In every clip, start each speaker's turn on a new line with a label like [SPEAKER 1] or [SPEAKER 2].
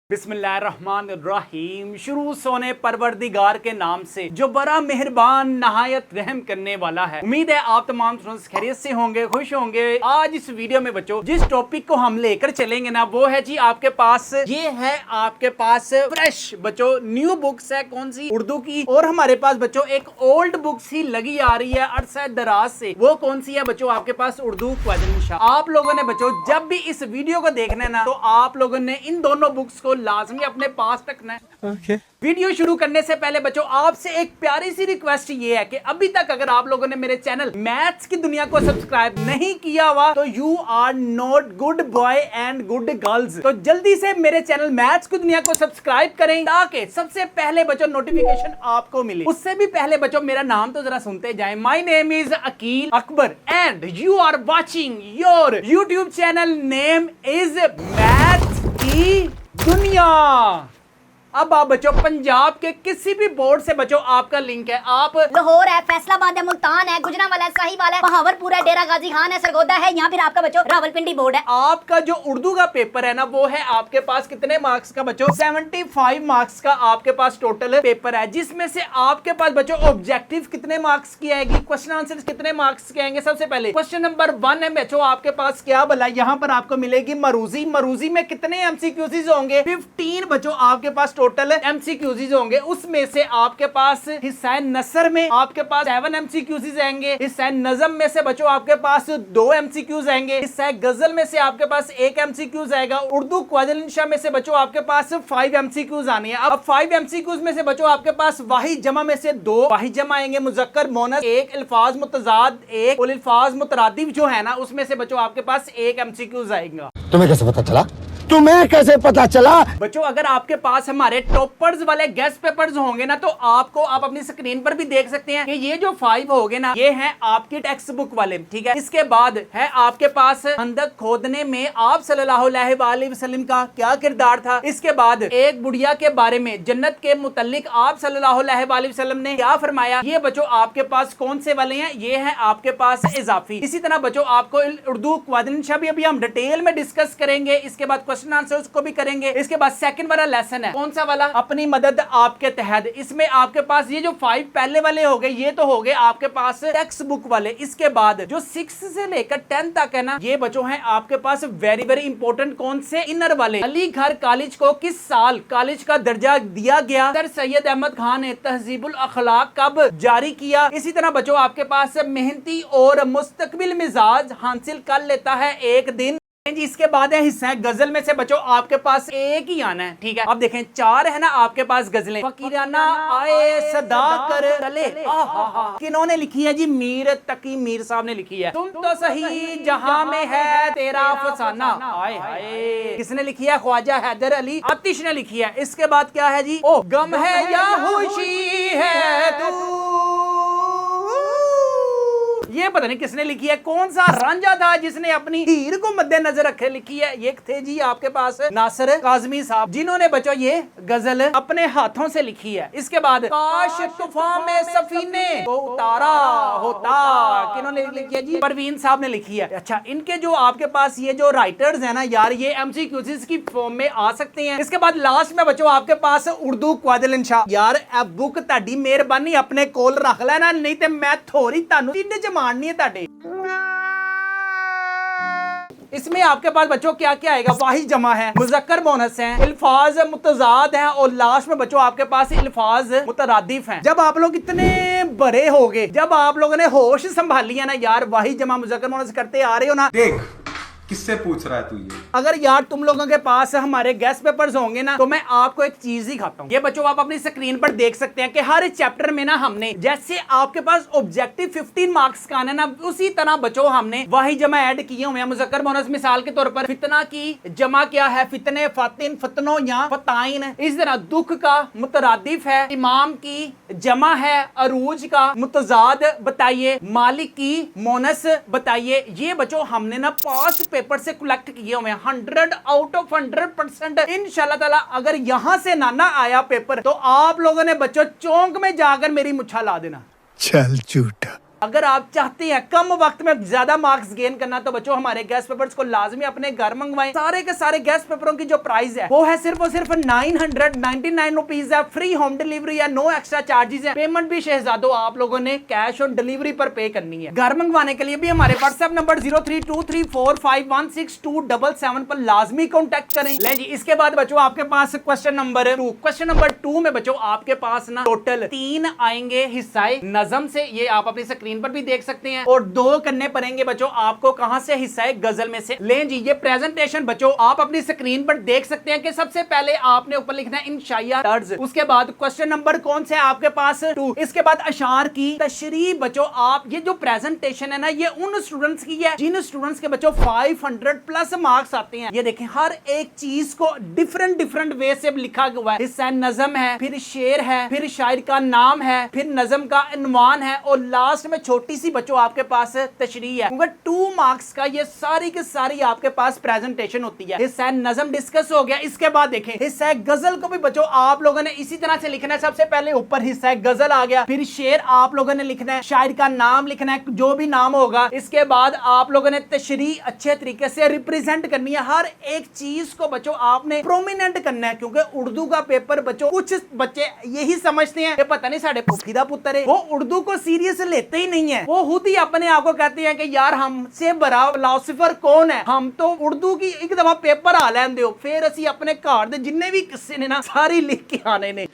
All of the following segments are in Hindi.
[SPEAKER 1] बिस्मिल्लाहिर्रहमानिर्रहीम। शुरू सोने परवरदिगार के नाम से जो बड़ा मेहरबान नहायत रहम करने वाला है। उम्मीद है आप तमाम खैरियत से होंगे, खुश होंगे। आज इस वीडियो में बच्चों जिस टॉपिक को हम लेकर चलेंगे ना वो है जी आपके पास ये है आपके पास फ्रेश बच्चों न्यू बुक्स है। कौन सी? उर्दू की। और हमारे पास बच्चों एक ओल्ड बुक्स ही लगी आ रही है अरसा दराज से। वो कौन सी है बच्चों? आपके पास उर्दू क़वालिद। आप लोगों ने बच्चों जब भी इस वीडियो को देखना है ना तो आप लोगों ने इन दोनों बुक्स को लाजमी अपने पास रखना है।
[SPEAKER 2] Okay.
[SPEAKER 1] वीडियो शुरू करने से पहले बच्चों आपसे एक प्यारी सी रिक्वेस्ट ये है कि अभी तक अगर आप लोगों ने मेरे चैनल मैथ्स की दुनिया को सब्सक्राइब नहीं किया हुआ तो you are not good boy and good girls. तो जल्दी से मेरे चैनल मैथ्स की दुनिया को सब्सक्राइब करें ताकि सबसे पहले बच्चों नोटिफिकेशन आपको मिले। उससे भी पहले बच्चों मेरा नाम तो जरा सुनते जाएं। My name is Akeel Akbar and you are watching your YouTube channel name is maths की दुनिया। अब आप बच्चों पंजाब के किसी भी बोर्ड से बच्चों आपका लिंक है। आप
[SPEAKER 3] लाहौर है, फैसलाबाद है, मुल्तान है, गुजरांवाला है, साहिवाल है, बहावलपुर है, डेरा गाजी खान है, सरगोदा है, यहाँ फिर आपका बच्चों रावलपिंडी बोर्ड है।
[SPEAKER 1] आपका जो उर्दू का पेपर है ना वो है आपके पास कितने मार्क्स का बच्चों? 75 मार्क्स का आपके पास टोटल पेपर है, जिसमें से आपके पास बच्चों ऑब्जेक्टिव कितने मार्क्स की आएगी, क्वेश्चन आंसर कितने मार्क्स के आएंगे। सबसे पहले क्वेश्चन नंबर 1 है बच्चों आपके पास क्या भला यहाँ पर आपको मिलेगी मरूजी। मरूजी में कितने एमसीक्यूज होंगे? 15 बच्चों आपके पास टोटल एमसीक्यूज होंगे। उसमें से आपके पास हिस्सा नसर में आपके पास 7 एमसीक्यूज आएंगे। हिस्सा नज़म में से बच्चों आपके पास 2 एमसीक्यूज आएंगे। हिस्सा गजल में से आपके पास 1 एमसीक्यूज आएगा। उर्दू क़वालिद इंशा में से बच्चों आपके पास 5 एमसीक्यूज आने हैं। अब 5 एमसीक्यूज में से बच्चों आपके पास वाहिद जमा में से 2 वाहिद जमा आएंगे, मुज़क्कर मोनस 1, अल्फाज मुतजाद 1 और अल्फाज मुतरादिफ जो है ना उसमें से बच्चों आपके पास 1 एमसीक्यूज आएगा।
[SPEAKER 2] तुम्हें कैसे पता चला?
[SPEAKER 1] बच्चों अगर आपके पास हमारे टॉपर्स वाले गेस्ट पेपर्स होंगे ना तो आपको आप अपनी स्क्रीन पर भी देख सकते हैं कि ये जो 5 होंगे ना ये हैं आपकी टेक्स्ट बुक वाले। ठीक है, इसके बाद है आपके पास खंदक खोदने में आप सल्लल्लाहु अलैहि वसल्लम का क्या किरदार था। इसके बाद एक बुढ़िया के बारे में जन्नत के मुतल्लिक आप सल्लल्लाहु अलैहि वसल्लम ने क्या फरमाया। ये बच्चों आपके पास कौन से वाले हैं? ये है आपके पास इजाफी। इसी तरह बच्चों आपको उर्दू क़वालिद भी अभी हम डिटेल में डिस्कस करेंगे। इसके बाद क्वेश्चन आंसर्स को भी करेंगे। इसके बाद सेकंड वाला लेसन है कौन सा वाला? अपनी मदद आपके तहत। इसमें आपके पास ये जो 5 पहले वाले हो गए ये तो हो गए आपके पास टेक्स्ट बुक वाले। इसके बाद जो 6 से लेकर 10 तक है ना ये बच्चों हैं आपके पास वेरी वेरी इंपॉर्टेंट कौन से? इनर वाले। अली घर कॉलेज को किस साल कॉलेज का दर्जा दिया गया? सर सैयद अहमद खान ने तहजीबुल अखलाक कब जारी किया? इसी तरह बच्चों आपके पास मेहनती और मुस्तकबिल मिजाज हासिल कर लेता है एक दिन। इसके बाद है हिस्सा गजल में से बच्चों आपके पास एक ही आना है। ठीक है, अब देखें 4 है ना आपके पास गजलें। फकीराना आए सदा कर चले किन्होंने लिखी है जी? मीर तकी मीर साहब ने लिखी है। तुम तो सही जहां में है तेरा फसाना। आए हाय किसने लिखी है? ख्वाजा हैदर अली आतिश ने लिखी है। इसके बाद क्या है जी? ओ गम है या खुशी है तू, ये पता नहीं किसने लिखी है। कौन सा रांझा था जिसने अपनी हीर को मद्देनजर रखे लिखी है? ये थे जी आपके पास नासिर काज़मी साहब जिन्होंने बच्चों ये गजल अपने हाथों से लिखी है। इसके बाद काश तूफान में सफीने को उतारा होता किन्होंने लिखी है जी? परवीन साहब ने लिखी है। अच्छा, इनके जो आपके पास ये जो राइटर्स है ना यार ये एमसीक्यूज की फॉर्म में आ सकते हैं। इसके बाद लास्ट में बच्चों आपके पास उर्दू क़वालिद इंशा। यार बुक ताड़ी मेहरबानी अपने कोल रख लेना नहीं तो मैं थोड़ी तानू मारनी है ताड़े। इसमें आपके पास बच्चों क्या क्या आएगा? वाहिद जमा है, मुज़क्कर मोनस है, अल्फाज मुतजाद हैं और लास्ट में बच्चों आपके पास अल्फाज मुतरादिफ हैं। जब आप लोग इतने बड़े हो गए, जब आप लोगों ने होश संभाली है ना यार वाहिद जमा मुज़क्कर मोनस करते आ रहे हो ना,
[SPEAKER 4] देख किससे पूछ रहा है तू ये?
[SPEAKER 1] अगर यार तुम लोगों के पास हमारे गेस्ट पेपर्स होंगे ना तो मैं आपको एक चीज ही खाता हूँ। ये बच्चों आप अपनी स्क्रीन पर देख सकते हैं कि हर चैप्टर में ना हमने जैसे आपके पास ऑब्जेक्टिव 15 मार्क्स का आना ना उसी तरह बच्चों हमने वाहिद जमा ऐड किए हुए हैं। मुज़क्कर मोनस मिसाल के तौर पर फितना की जमा क्या है? फितने, फातिन, फतनो या फताइन। इस तरह दुख का मुतरादिफ है, इमाम की जमा है, अरूज का मुतजाद बताइए, मालिक की मोनस बताइए। ये बच्चों हमने ना 5 पेपर से कलेक्ट किए हुए हैं 100 आउट ऑफ 100%। इंशाल्लाह ताला अगर यहां से ना आया पेपर तो आप लोगों ने बच्चों चौंक में जाकर मेरी मुच्छा ला देना।
[SPEAKER 2] चल झूठा।
[SPEAKER 1] अगर आप चाहते हैं कम वक्त में ज्यादा मार्क्स गेन करना तो बच्चों हमारे गेस्ट पेपर्स को लाजमी अपने घर मंगवाएं। सारे के सारे गेस्ट पेपरों की जो प्राइस है वो है सिर्फ और सिर्फ 999 रुपीज है। फ्री होम डिलीवरी है, नो एक्स्ट्रा चार्जेस है। पेमेंट भी शहजादों आप लोगों ने कैश ऑन डिलीवरी पर पे करनी है। घर मंगवाने के लिए भी हमारे व्हाट्सएप नंबर 0323451677 पर लाजमी कॉन्टेक्ट करें। ले जी, इसके बाद बच्चों आपके पास क्वेश्चन नंबर 2। क्वेश्चन नंबर 2 में बच्चों आपके पास ना टोटल 3 आएंगे हिस्साए नज़म से, ये आप अपनी स्क्रीन पर भी देख सकते हैं, और 2 करने पड़ेंगे बच्चों आपको कहां से, हिस्साए गजल में से। ले जी, ये प्रेजेंटेशन बच्चों आप अपनी स्क्रीन पर देख सकते हैं कि सबसे पहले आपने ऊपर लिखना है इंशाइया तर्ज, उसके बाद क्वेश्चन नंबर कौन से आपके पास 2, इसके बाद अशार की तशरीह। बच्चों आप ये जो प्रेजेंटेशन है ना ये उन स्टूडेंट्स की है जिन स्टूडेंट्स के बच्चों 500 प्लस मार्क्स आते हैं। ये देखें हर एक चीज को डिफरेंट वे से लिखा हुआ है। हिस्सा नज़म है, फिर शेर है, फिर शायर का नाम है, फिर नज़म का इनवान है, और लास्ट में छोटी सी बच्चों आपके पास तशरीह है। क्योंकि 2 मार्क्स का ये सारी की सारी आपके पास प्रेजेंटेशन होती है। हिस्सा नज़म डिस्कस हो गया। इसके बाद देखें हिस्सा गजल को भी बच्चों आप लोगों ने इसी तरह से लिखना है। सबसे पहले ऊपर हिस्सा गजल आ गया, फिर शेर आप लोगों ने लिखना है, शायर का नाम लिखना है जो भी नाम होगा। इसके बाद आप लोगों ने तशरीह अच्छे तरीके से रिप्रेजेंट करनी है। हर एक चीज को बच्चों आपने प्रोमिनेंट करना है, क्योंकि उर्दू का पेपर बच्चों कुछ बच्चे यही समझते हैं कि पता नहीं साढ़े पुखीदा पुत्र है, वो उर्दू को सीरियस लेते ही नहीं है। वो खुद ही अपने आप को कहते हैं कि यार हमसे बड़ा फिलोसोफर कौन है, हम तो उर्दू की एक दफा पेपर आ लैन दो, फिर असी अपने घर दे जिन्ने भी किस्से ने ना सारी लिख के आने ने।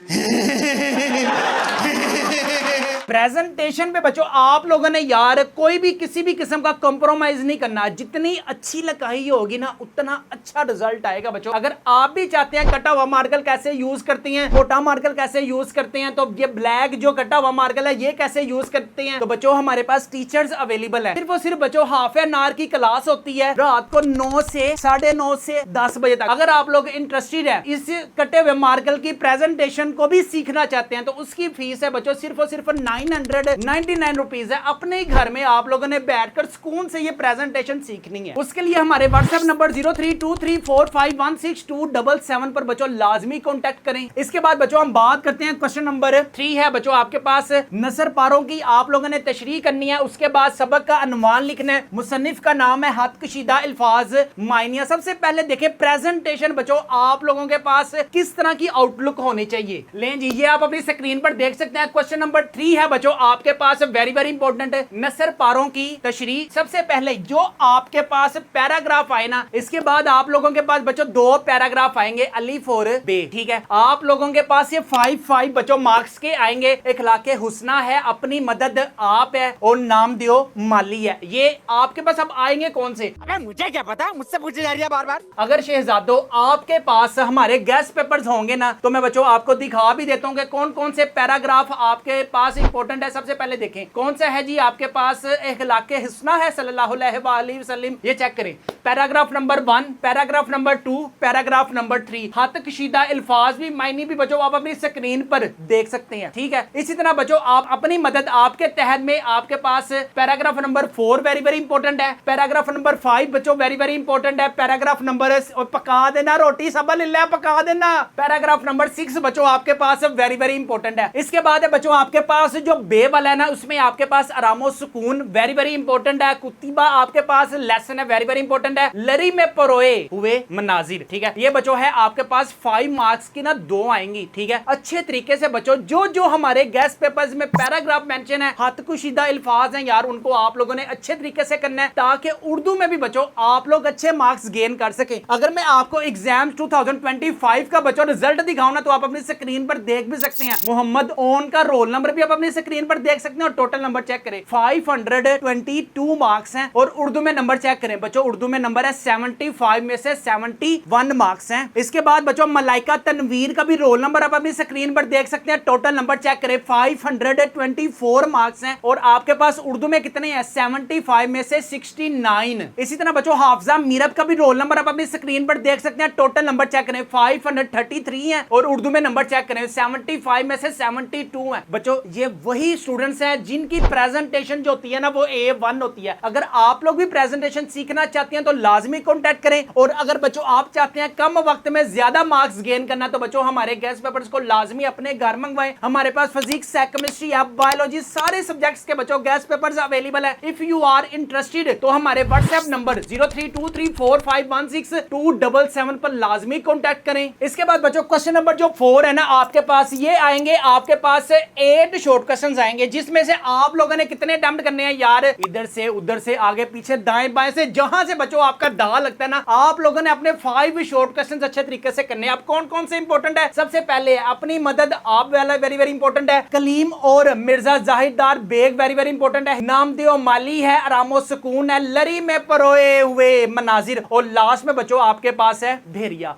[SPEAKER 1] प्रेजेंटेशन पे बच्चों आप लोगों ने यार कोई भी किसी भी किस्म का कॉम्प्रोमाइज नहीं करना। जितनी अच्छी लिखाई होगी ना उतना अच्छा रिजल्ट आएगा बच्चों। अगर आप भी चाहते हैं कटा हुआ मार्कर कैसे यूज करते हैं, मोटा मार्कर कैसे यूज करते हैं, तो ये ब्लैक जो कटा हुआ मार्कर है ये कैसे यूज करते हैं, तो बच्चों हमारे पास टीचर्स अवेलेबल है। सिर्फ और सिर्फ बच्चों हाफ एन आवर की क्लास होती है रात को 9 से 9:30 से 10 बजे तक। अगर आप लोग इंटरेस्टेड है इस कटे हुए मार्कर की प्रेजेंटेशन को भी सीखना चाहते हैं तो उसकी फीस है बच्चों सिर्फ और सिर्फ 999 रुपीज है। अपने ही घर में आप लोगों ने बैठकर सुकून से ये प्रेजेंटेशन सीखनी है। उसके लिए हमारे व्हाट्सएप नंबर 0323451677 पर बच्चों लाजमी कांटेक्ट करें। इसके बाद बच्चों हम बात करते हैं क्वेश्चन नंबर 3 है बच्चों आपके पास नसर पारों की आप लोगों ने तशरीह करनी है। उसके बाद सबक का अनुमान लिखना है, मुसन्निफ का नाम है, हद कशीदा अल्फाज मायनिया। सबसे पहले देखें प्रेजेंटेशन बच्चों आप लोगों के पास किस तरह की आउटलुक होनी चाहिए। लें जी, ये आप अपनी स्क्रीन पर देख सकते हैं। क्वेश्चन नंबर 3 है बच्चों आपके पास वेरी इंपॉर्टेंट है, नसर पारों की तशरीह। सबसे पहले जो आपके पास पैराग्राफ आए ना, इसके बाद आप लोगों के पास बच्चों 2 पैराग्राफ आएंगे अलिफ और बे, ठीक है। आप लोगों के पास ये 5 बच्चों मार्क्स के आएंगे। इखलाके हुस्ना है, अपनी मदद आप है, और नाम दियो माली है। ये आपके पास अब आएंगे कौन से?
[SPEAKER 2] अबे मुझे क्या पता, मुझसे पूछी जा रही है बार बार।
[SPEAKER 1] अगर शहजादों आपके पास हमारे गेस्ट पेपर्स होंगे ना तो मैं बच्चों आपको दिखा भी देता हूँ कि कौन कौन से पैराग्राफ आपके पास इंपॉर्टेंट है। सबसे पहले देखें कौन सा है जी आपके पास इखलाके हुस्ना है सल्लल्लाहु अलैहि वसल्लम, ये चेक करें। Paragraph number 1, paragraph number 2, paragraph number 3। हद कशीदा अल्फाज भी मायने भी बच्चों आप अपनी स्क्रीन पर देख सकते हैं, ठीक है। इसी तरह बच्चों आप अपनी मदद आपके तहत में आपके पास पैराग्राफ नंबर 4 वेरी इंपॉर्टेंट है। पैराग्राफ नंबर 5 बच्चों वेरी इंपॉर्टेंट है। पैराग्राफ नंबर पका देना रोटी सबा लिल्ला पका देना। पैराग्राफ नंबर 6 बच्चों आपके पास वेरी इंपॉर्टेंट है। इसके बाद है बच्चों आपके पास जो बे वाला है ना उसमें आपके पास आरामो सुकून वेरी इंपॉर्टेंट है। कुतिबा आपके पास लेसन है वेरी इंपॉर्टेंट है। लरी में परोए हुए मनाजिर, ठीक है। ये बच्चों है आपके पास 5 मार्क्स की ना 2 आएंगी, ठीक है। अच्छे तरीके से बच्चों जो हमारे गेस्ट पेपर्स में पैराग्राफ मेंशन है, हद कुशीदा अल्फाज हैं यार, उनको आप लोगों ने अच्छे तरीके से करना है ताकि उर्दू में भी बच्चों आप लोग अच्छे मार्क्स गेन कर सके। अगर मैं आपको एग्जाम 2025 का बच्चों रिजल्ट दिखाऊं ना तो आप अपनी स्क्रीन पर देख भी सकते हैं। मोहम्मद ओन का रोल नंबर भी आप अपनी स्क्रीन पर देख सकते हैं, और टोटल नंबर चेक करें 522 मार्क्स हैं। और उर्दू में नंबर चेक करें बच्चों, उर्दू में नंबर है 75 में से 71 मार्क्स हैं। इसके बाद बच्चों मलाइका तनवीर का भी रोल नंबर आप अपनी स्क्रीन पर देख सकते हैं, टोटल नंबर चेक करें 524 मार्क्स हैं। और आपके पास उर्दू में कितने हैं? 75 में से 69। इसी तरह बच्चों हाफजा मीरब का भी रोल नंबर आप अपनी स्क्रीन पर देख सकते हैं, टोटल नंबर चेक करें 533 है। और उर्दू में नंबर चेक करें 75 में से 72 है। बच्चों ये वही स्टूडेंट्स हैं जिनकी प्रेजेंटेशन जो होती है ना वो A1 होती है। अगर आप लोग भी प्रेजेंटेशन सीखना चाहते हैं तो लाजमी कॉन्टेक्ट करें। और अगर बच्चों आप चाहते हैं कम वक्त में ज्यादा मार्क्स गेन करना तो बच्चों हमारे गेस्ट पेपर्स को लाजमी अपने घर मंगवाएं। हमारे पास फिजिक्स, केमिस्ट्री, बायोलॉजी सारे सब्जेक्ट्स के बच्चों गेस्ट पेपर्स अवेलेबल है। इफ यू आर इंटरेस्टेड तो हमारे व्हाट्सएप नंबर 0323451627 पर लाजमी कॉन्टेक्ट करें। इसके बाद बच्चों क्वेश्चन नंबर जो 4 है ना आपके पास ये आएंगे, आपके पास 8 शॉर्ट क्वेश्चंस आएंगे जिसमें से आप लोगों ने कितने अटेम्प्ट करने हैं यार, इधर से उधर से आगे पीछे दाएं बाएं से जहां से बच्चों आपका दा लगता है ना आप लोगों ने अपने 5 शॉर्ट क्वेश्चंस अच्छे तरीके से करने हैं। अब कौन कौन से इंपॉर्टेंट है, सबसे पहले अपनी मदद आप वाला वेरी वेरी इंपॉर्टेंट है, कलीम और Mirza Zahidar Beg very very important है, नामदेव माली है, आरामो सुकून है, लरी में परोए हुए मनाजिर और लास्ट में बच्चों आपके पास है भेरिया।